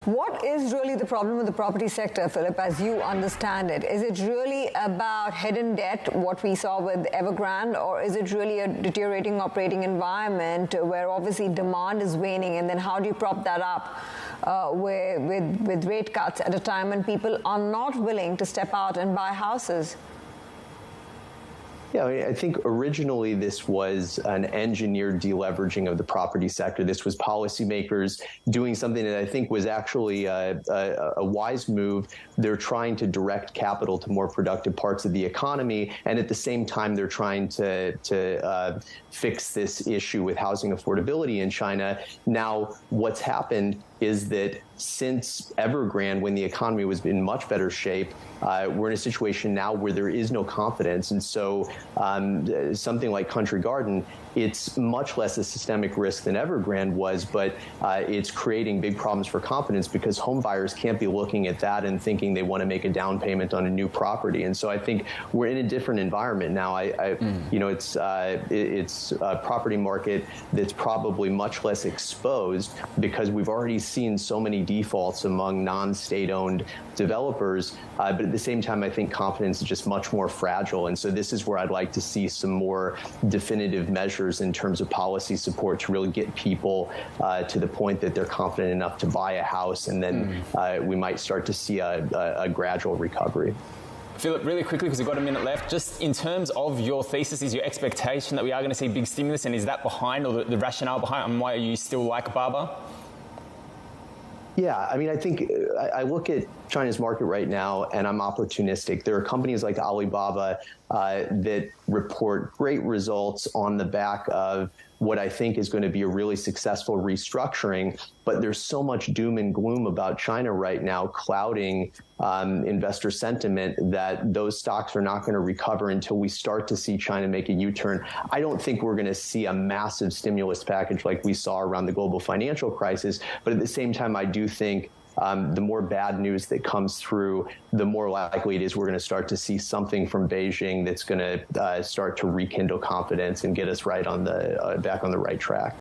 What is really the problem with the property sector, Phillip, as you understand it? Is it really about hidden debt, what we saw with Evergrande, or is it really a deteriorating operating environment where obviously demand is waning, and then how do you prop that up with rate cuts at a time when people are not willing to step out and buy houses? Yeah, I think originally this was an engineered deleveraging of the property sector. This was policymakers doing something that I think was actually a wise move. They're trying to direct capital to more productive parts of the economy, and at the same time, they're trying to fix this issue with housing affordability in China. Now, what's happened is that since Evergrande, when the economy was in much better shape, we're in a situation now where there is no confidence. And so something like Country Garden, it's much less a systemic risk than Evergrande was, but it's creating big problems for confidence because home buyers can't be looking at that and thinking they want to make a down payment on a new property. And so I think we're in a different environment now. You know, it's a property market that's probably much less exposed because we've already seen so many defaults among non-state-owned developers. But at the same time, I think confidence is just much more fragile. And so this is where I'd like to see some more definitive measures in terms of policy support to really get people to the point that they're confident enough to buy a house. And then we might start to see a gradual recovery. Phillip, really quickly, because we've got a minute left, just in terms of your thesis, is your expectation that we are going to see big stimulus, and is that behind, or the rationale behind, and why you still like Alibaba? Yeah, I mean, I think I look at China's market right now, and I'm opportunistic. There are companies like Alibaba that report great results on the back of what I think is going to be a really successful restructuring. But there's so much doom and gloom about China right now, clouding investor sentiment, that those stocks are not going to recover until we start to see China make a U-turn. I don't think we're going to see a massive stimulus package like we saw around the global financial crisis. But at the same time, I do think the more bad news that comes through, the more likely it is we're going to start to see something from Beijing that's going to start to rekindle confidence and get us right on the back on the right track.